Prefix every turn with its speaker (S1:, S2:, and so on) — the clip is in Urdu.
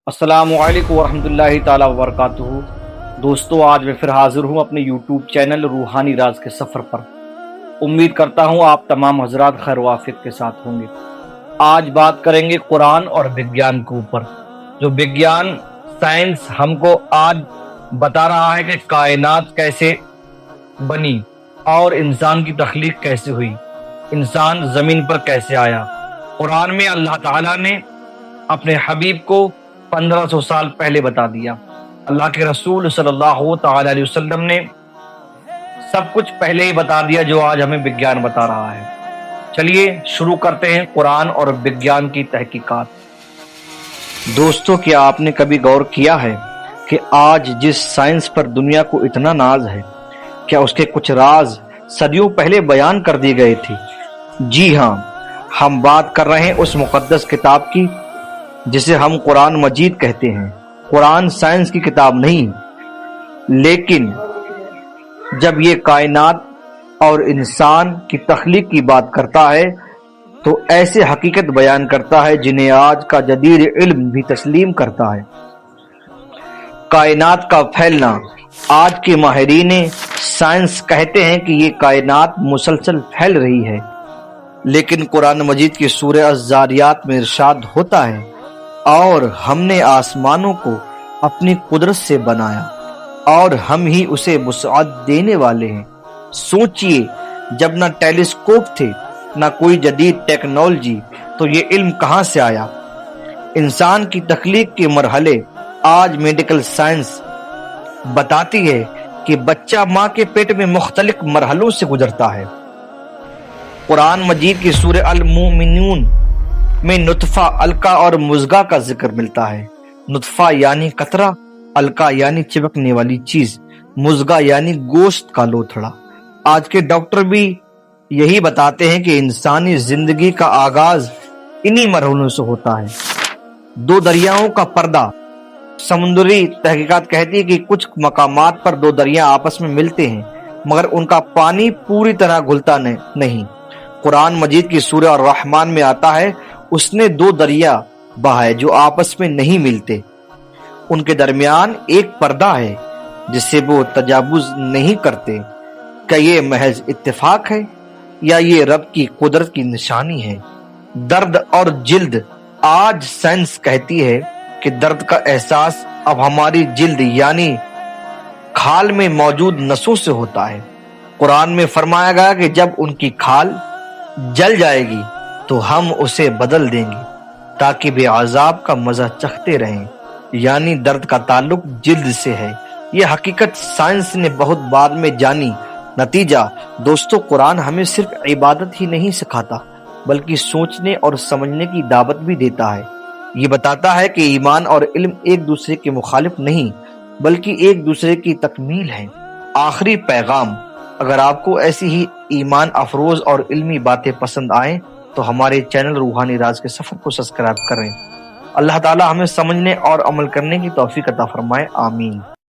S1: السلام علیکم ورحمۃ اللہ تعالیٰ وبرکاتہ۔ دوستو، آج میں پھر حاضر ہوں اپنے یوٹیوب چینل روحانی راز کے سفر پر۔ امید کرتا ہوں آپ تمام حضرات خیر و عافیت کے ساتھ ہوں گے۔ آج بات کریں گے قرآن اور وگیان کے اوپر۔ جو وگیان سائنس ہم کو آج بتا رہا ہے کہ کائنات کیسے بنی اور انسان کی تخلیق کیسے ہوئی، انسان زمین پر کیسے آیا۔ قرآن میں اللہ تعالیٰ نے اپنے حبیب کو 1500 سال پہلے بتا دیا۔ اللہ کے رسول صلی اللہ تعالی علیہ وسلم نے سب کچھ پہلے ہی بتا دیا جو آج ہمیں وگیان بتا رہا ہے۔ چلیے شروع کرتے ہیں قرآن اور وگیان کی تحقیقات۔ دوستو، کیا آپ نے کبھی غور کیا ہے کہ آج جس سائنس پر دنیا کو اتنا ناز ہے، کیا اس کے کچھ راز صدیوں پہلے بیان کر دیے گئے تھے؟ جی ہاں، ہم بات کر رہے ہیں اس مقدس کتاب کی جسے ہم قرآن مجید کہتے ہیں۔ قرآن سائنس کی کتاب نہیں، لیکن جب یہ کائنات اور انسان کی تخلیق کی بات کرتا ہے تو ایسے حقیقت بیان کرتا ہے جنہیں آج کا جدید علم بھی تسلیم کرتا ہے۔ کائنات کا پھیلنا، آج کے ماہرین سائنس کہتے ہیں کہ یہ کائنات مسلسل پھیل رہی ہے، لیکن قرآن مجید کی سورہ الذاریات میں ارشاد ہوتا ہے، اور ہم نے آسمانوں کو اپنی قدرت سے بنایا اور ہم ہی اسے وسعت دینے والے ہیں۔ سوچئے، جب نہ ٹیلیسکوپ تھے نہ کوئی جدید ٹیکنالوجی، تو یہ علم کہاں سے آیا؟ انسان کی تخلیق کے مرحلے آج میڈیکل سائنس بتاتی ہے کہ بچہ ماں کے پیٹ میں مختلف مرحلوں سے گزرتا ہے۔ قرآن مجید کی سورہ المومنون میں نطفہ، علقہ اور مضغہ کا ذکر ملتا ہے۔ نطفہ یعنی قطرہ، علقہ یعنی چپکنے والی چیز، مضغہ یعنی گوشت کا لوتھڑا۔ آج کے ڈاکٹر بھی یہی بتاتے ہیں کہ انسانی زندگی کا آغاز انہی مرحلوں سے ہوتا ہے۔ دو دریاؤں کا پردہ۔ سمندری تحقیقات کہتی ہے کہ کچھ مقامات پر دو دریا آپس میں ملتے ہیں، مگر ان کا پانی پوری طرح گھلتا نہیں۔ قرآن مجید کی سورہ الرحمن میں آتا ہے، اس نے دو دریا بہائے جو آپس میں نہیں ملتے، ان کے درمیان ایک پردہ ہے جس سے وہ تجاوز نہیں کرتے۔ کیا یہ محض اتفاق ہے یا یہ رب کی قدرت کی نشانی ہے؟ درد اور جلد۔ آج سائنس کہتی ہے کہ درد کا احساس اب ہماری جلد یعنی کھال میں موجود نسوں سے ہوتا ہے۔ قرآن میں فرمایا گیا کہ جب ان کی کھال جل جائے گی تو ہم اسے بدل دیں گے تاکہ بے عذاب کا مزہ چکھتے رہیں، یعنی درد کا تعلق جلد سے ہے۔ یہ حقیقت سائنس نے بہت بعد میں جانی۔ نتیجہ دوستو، قرآن ہمیں صرف عبادت ہی نہیں سکھاتا بلکہ سوچنے اور سمجھنے کی دعوت بھی دیتا ہے۔ یہ بتاتا ہے کہ ایمان اور علم ایک دوسرے کے مخالف نہیں بلکہ ایک دوسرے کی تکمیل ہے۔ آخری پیغام، اگر آپ کو ایسی ہی ایمان افروز اور علمی باتیں پسند آئیں تو ہمارے چینل روحانی راز کے سفر کو سبسکرائب کریں۔ اللہ تعالی ہمیں سمجھنے اور عمل کرنے کی توفیق عطا فرمائے، آمین۔